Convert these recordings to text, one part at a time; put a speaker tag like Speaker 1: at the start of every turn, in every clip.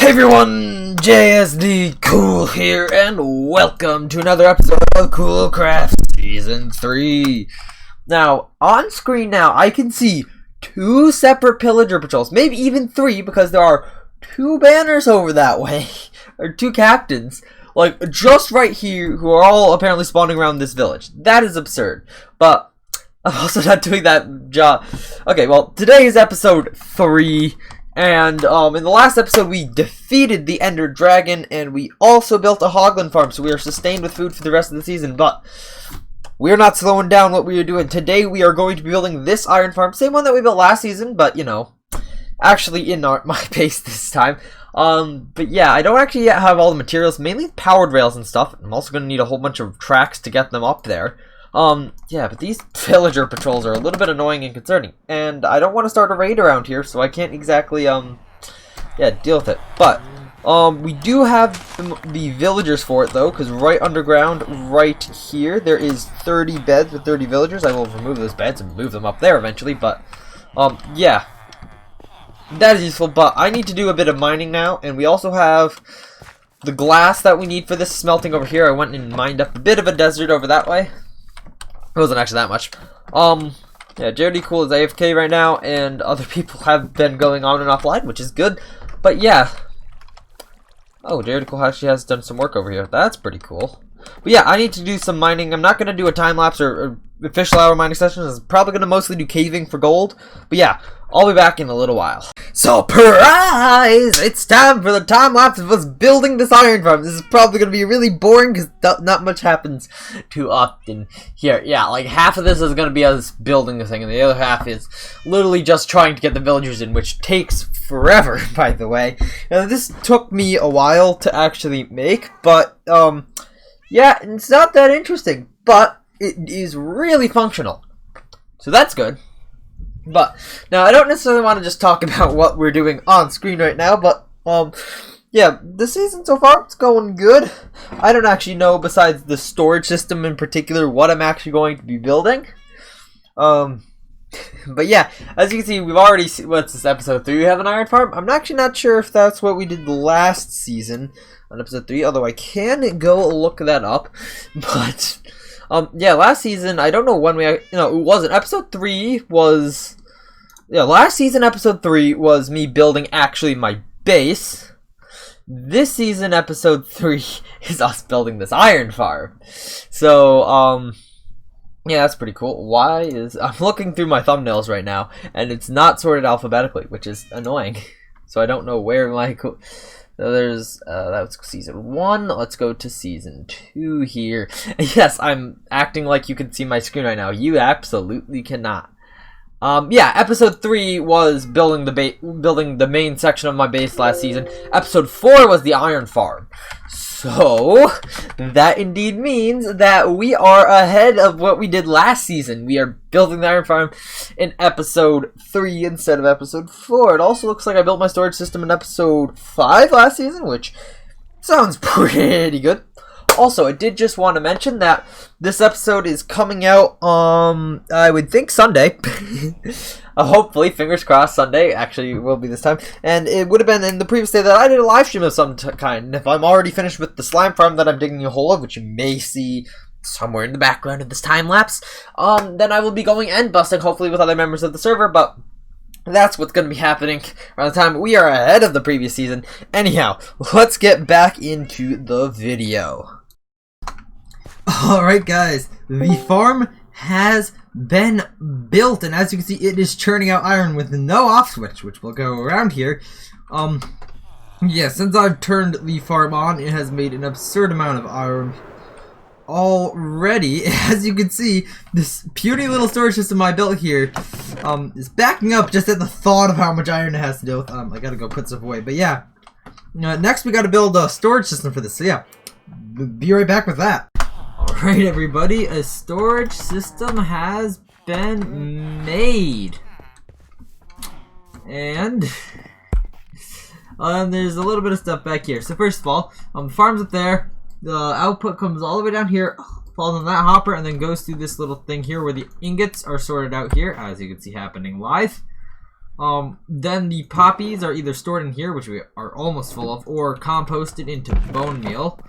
Speaker 1: Hey everyone, JSD Cool here, and welcome to another episode of Cool Craft Season 3. Now, on screen now, I can see two separate pillager patrols, maybe even three, because there are two banners over that way, or two captains, like, just right here, who are all apparently spawning around this village. That is absurd, but I'm also not doing that job. Okay, well, today is episode 3. And in the last episode, we defeated the Ender Dragon, and we also built a Hoglin farm, so we are sustained with food for the rest of the season. But we're not slowing down what we are doing. Today, we are going to be building this iron farm, same one that we built last season, but, you know, actually in my base this time. But yeah, I don't actually yet have all the materials, mainly powered rails and stuff. I'm also going to need a whole bunch of tracks to get them up there. Yeah, but these villager patrols are a little bit annoying and concerning, and I don't want to start a raid around here, so I can't exactly, yeah, deal with it. But, we do have the villagers for it, though, because right underground, right here, there is 30 beds with 30 villagers. I will remove those beds and move them up there eventually, but, yeah, that is useful, but I need to do a bit of mining now, and we also have the glass that we need for this smelting over here. I went and mined up a bit of a desert over that way. It wasn't actually that much. Yeah, JD Cool is AFK right now, and other people have been going on and offline, which is good. But yeah. Oh, JD Cool actually has done some work over here. That's pretty cool. But yeah, I need to do some mining. I'm not going to do a time-lapse or official hour mining session. I'm probably going to mostly do caving for gold. But yeah, I'll be back in a little while. Surprise! It's time for the time-lapse of us building this iron farm. This is probably going to be really boring because not much happens too often here. Yeah, like half of this is going to be us building this thing, and the other half is literally just trying to get the villagers in, which takes forever, by the way. Now, this took me a while to actually make, but, yeah, it's not that interesting, but it is really functional. So that's good. But, now, I don't necessarily want to just talk about what we're doing on screen right now, but, yeah, the season so far, it's going good. I don't actually know, besides the storage system in particular, what I'm actually going to be building. But yeah, as you can see, we've already seen, what's this, episode 3, we have an iron farm. I'm actually not sure if that's what we did last season on episode 3, although I can go look that up. But, yeah, last season, I don't know when it wasn't. Episode 3 was, yeah, last season, episode 3 was me building actually my base. This season, episode 3 is us building this iron farm. So, yeah, that's pretty cool. I'm looking through my thumbnails right now, and it's not sorted alphabetically, which is annoying. So I don't know where so there's, that's season 1. Let's go to season 2 here. Yes, I'm acting like you can see my screen right now. You absolutely cannot. Yeah, episode 3 was building the main section of my base last season. Episode 4 was the iron farm. So, that indeed means that we are ahead of what we did last season. We are building the iron farm in episode 3 instead of episode 4. It also looks like I built my storage system in episode 5 last season, which sounds pretty good. Also, I did just want to mention that this episode is coming out, I would think Sunday. Hopefully, fingers crossed, Sunday actually will be this time. And it would have been in the previous day that I did a live stream of some kind. And if I'm already finished with the slime farm that I'm digging a hole of, which you may see somewhere in the background of this time lapse, then I will be going end busting, hopefully with other members of the server. But that's what's going to be happening around the time we are ahead of the previous season. Anyhow, let's get back into the video. Alright guys, the farm has been built, and as you can see, it is churning out iron with no off switch, which will go around here. Yeah, since I've turned the farm on, it has made an absurd amount of iron already. As you can see, this puny little storage system I built here is backing up just at the thought of how much iron it has to deal with. I gotta go put stuff away, but yeah. Next we gotta build a storage system for this, so yeah, be right back with that. Alright everybody, a storage system has been made. And there's a little bit of stuff back here. So first of all, the farm's up there. The output comes all the way down here, falls on that hopper, and then goes through this little thing here where the ingots are sorted out here, as you can see happening live. Then the poppies are either stored in here, which we are almost full of, or composted into bone meal.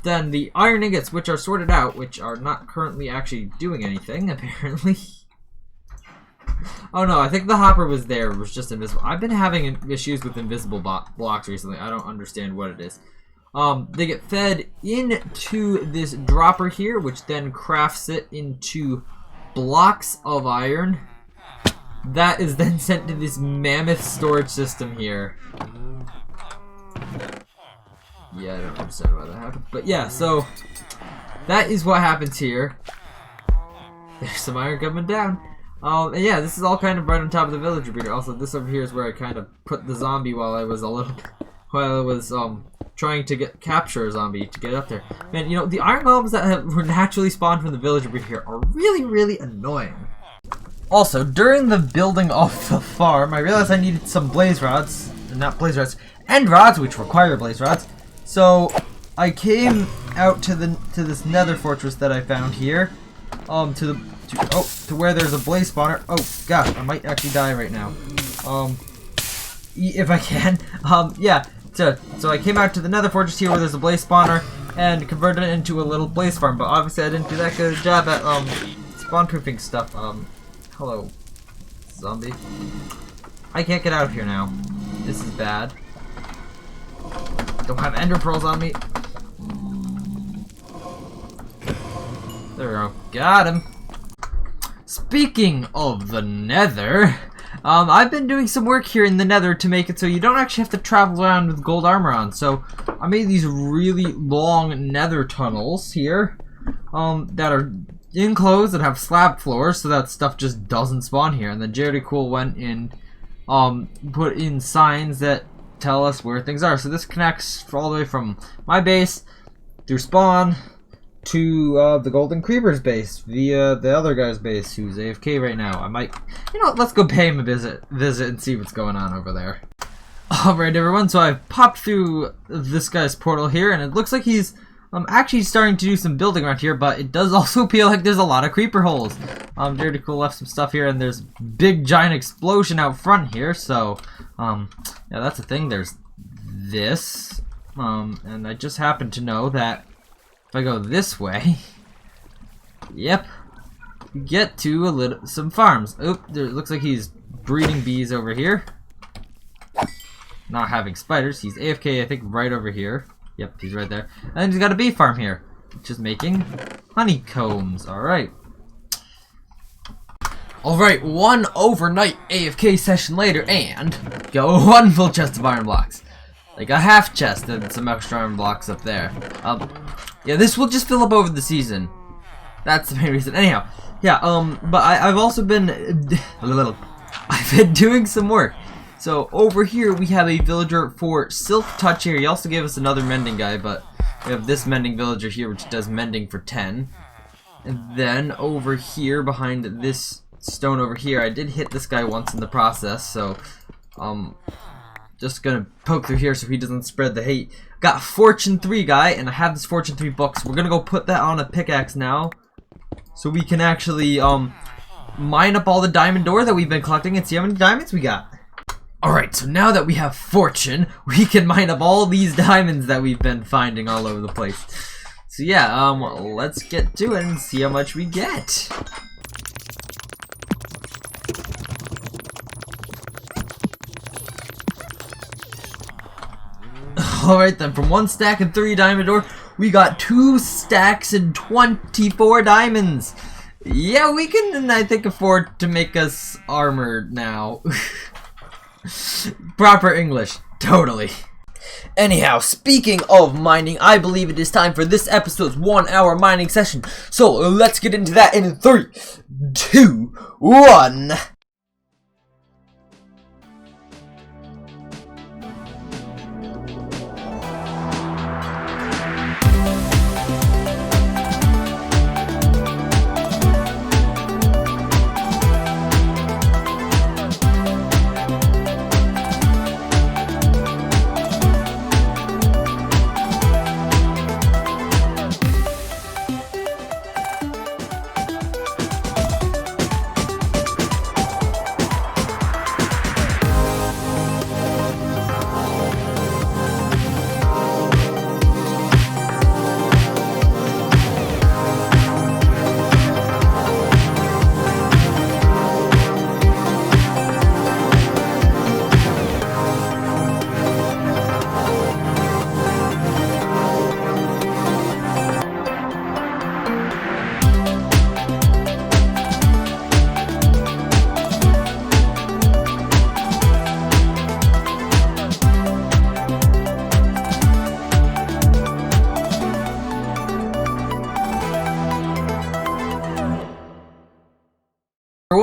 Speaker 1: Then the iron ingots, which are sorted out, which are not currently actually doing anything, apparently. Oh no, I think the hopper was there, it was just invisible. I've been having issues with invisible blocks recently. I don't understand what it is. They get fed into this dropper here, which then crafts it into blocks of iron. That is then sent to this mammoth storage system here. Yeah, I don't understand why that happened. But yeah, so that is what happens here. There's some iron coming down. And yeah, this is all kind of right on top of the villager breeder. Also, this over here is where I kind of put the zombie while I was trying to capture a zombie to get up there. Man, you know, the iron golems that were naturally spawned from the villager breeder here are really, really annoying. Also, during the building of the farm, I realized I needed some blaze rods, not blaze rods, end rods, which require blaze rods. So I came out to this nether fortress that I found here, to where there's a blaze spawner. Oh god, I might actually die right now. If I can. Yeah. So I came out to the nether fortress here where there's a blaze spawner and converted it into a little blaze farm. But obviously I didn't do that good a job at spawn proofing stuff. Hello, zombie. I can't get out of here now. This is bad. Don't have ender pearls on me. There we go. Got him. Speaking of the nether, I've been doing some work here in the nether to make it so you don't actually have to travel around with gold armor on. So I made these really long nether tunnels here that are enclosed and have slab floors so that stuff just doesn't spawn here. And then Jerry Cool went in, put in signs that tell us where things are. So this connects all the way from my base through spawn to the Golden Creeper's base via the other guy's base who's AFK right now. I might, you know, let's go pay him a visit and see what's going on over there. Alright everyone, so I've popped through this guy's portal here and it looks like he's actually starting to do some building around here, but it does also feel like there's a lot of creeper holes. Dirty Cool left some stuff here and there's big giant explosion out front here, so yeah, that's the thing. There's this, and I just happen to know that if I go this way, yep, you get to some farms. Oop, there looks like he's breeding bees over here. Not having spiders. He's AFK, I think, right over here. Yep, he's right there. And he's got a bee farm here, which is making honeycombs. Alright. Alright, one overnight AFK session later, and got one full chest of iron blocks. Like a half chest and some extra iron blocks up there. Yeah, this will just fill up over the season. That's the main reason. Anyhow, yeah, but I've also been I've been doing some work. So over here we have a villager for Silk Touch here. He also gave us another mending guy, but we have this mending villager here which does mending for 10. And then over here behind this stone over here, I did hit this guy once in the process, so just gonna poke through here so he doesn't spread the hate. Got Fortune 3 guy, and I have this Fortune 3 book, so we're gonna go put that on a pickaxe now, so we can actually mine up all the diamond ore that we've been collecting and see how many diamonds we got. Alright, so now that we have Fortune, we can mine up all these diamonds that we've been finding all over the place. So yeah, let's get to it and see how much we get. Alright then, from 1 stack and 3 diamond ore, we got 2 stacks and 24 diamonds. Yeah, we can, I think, afford to make us armor now. Proper English, totally. Anyhow, speaking of mining, I believe it is time for this episode's 1 hour mining session. So let's get into that in 3, 2, 1.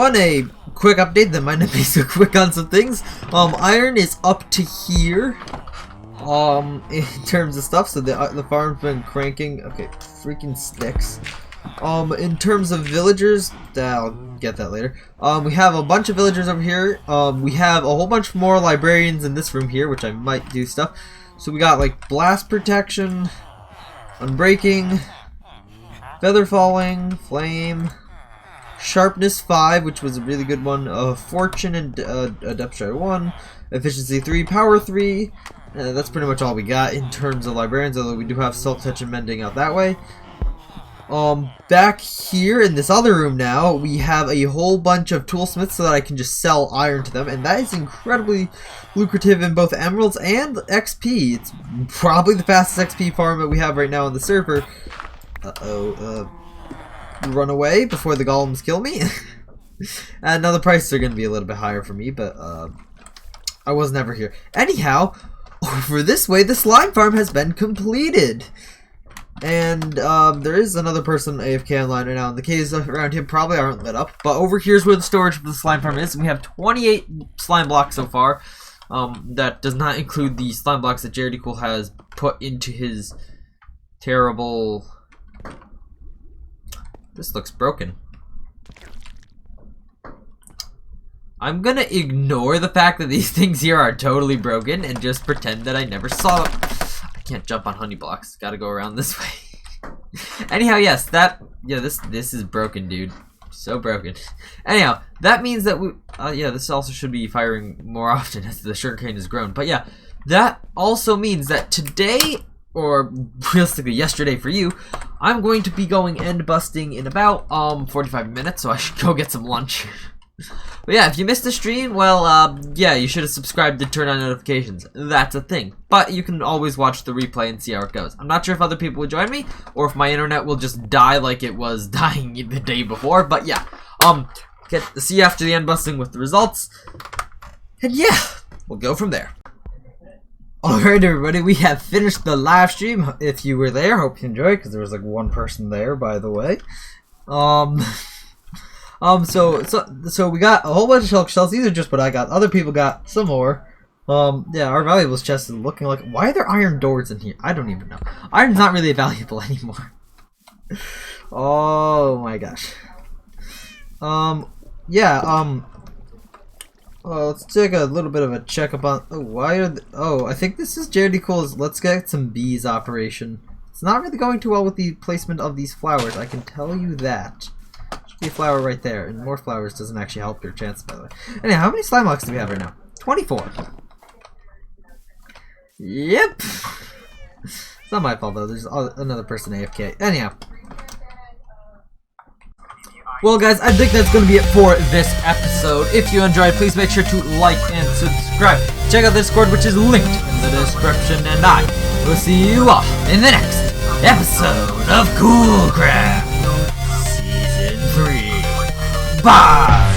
Speaker 1: everyone, a quick update that might not be so quick on some things. Iron is up to here. In terms of stuff, so the farm's been cranking. Okay, freaking sticks. In terms of villagers, I'll get that later. We have a bunch of villagers over here. We have a whole bunch more librarians in this room here, which I might do stuff. So we got like blast protection, unbreaking, feather falling, flame, sharpness 5, which was a really good one. Fortune and depth stride 1, efficiency 3, power 3. That's pretty much all we got in terms of librarians, although we do have silk touch and mending out that way. Back here in this other room now, we have a whole bunch of toolsmiths so that I can just sell iron to them, and that is incredibly lucrative in both emeralds and XP. It's probably the fastest XP farm that we have right now on the server. Run away before the golems kill me. And now the prices are going to be a little bit higher for me, but I was never here. Anyhow, over this way, the slime farm has been completed. And there is another person AFK online right now, and the caves around him probably aren't lit up. But over here's where the storage for the slime farm is. We have 28 slime blocks so far. That does not include the slime blocks that Jared Cool has put into his terrible... This looks broken. I'm gonna ignore the fact that these things here are totally broken and just pretend that I never saw them. I can't jump on honey blocks. Gotta go around this way. Anyhow, yes, this is broken, dude. So broken. Anyhow, that means that this also should be firing more often as the sugarcane has grown. But yeah, that also means that today, or realistically yesterday for you, I'm going to be going end busting in about 45 minutes, so I should go get some lunch. But yeah, if you missed the stream, well, yeah, you should have subscribed to turn on notifications. That's a thing. But you can always watch the replay and see how it goes. I'm not sure if other people will join me, or if my internet will just die like it was dying the day before. But yeah, see you after the end busting with the results. And yeah, we'll go from there. Alright everybody, we have finished the live stream. If you were there, hope you enjoyed, because there was like one person there, by the way. So we got a whole bunch of shulk shells. These are just what I got. Other people got some more. Yeah, our valuables chest is looking like... Why are there iron doors in here? I don't even know. Iron's not really valuable anymore. Oh my gosh. Let's take a little bit of a check up on... I think this is Jared Cool's Let's Get Some Bees operation. It's not really going too well with the placement of these flowers, I can tell you that. Should be a flower right there, and more flowers doesn't actually help your chances, by the way. Anyhow, how many slime blocks do we have right now? 24. Yep. It's not my fault, though. There's another person AFK. Anyhow. Well guys, I think that's going to be it for this episode. If you enjoyed, please make sure to like and subscribe. Check out the Discord, which is linked in the description, and I will see you all in the next episode of Coolcraft Season 3. Bye!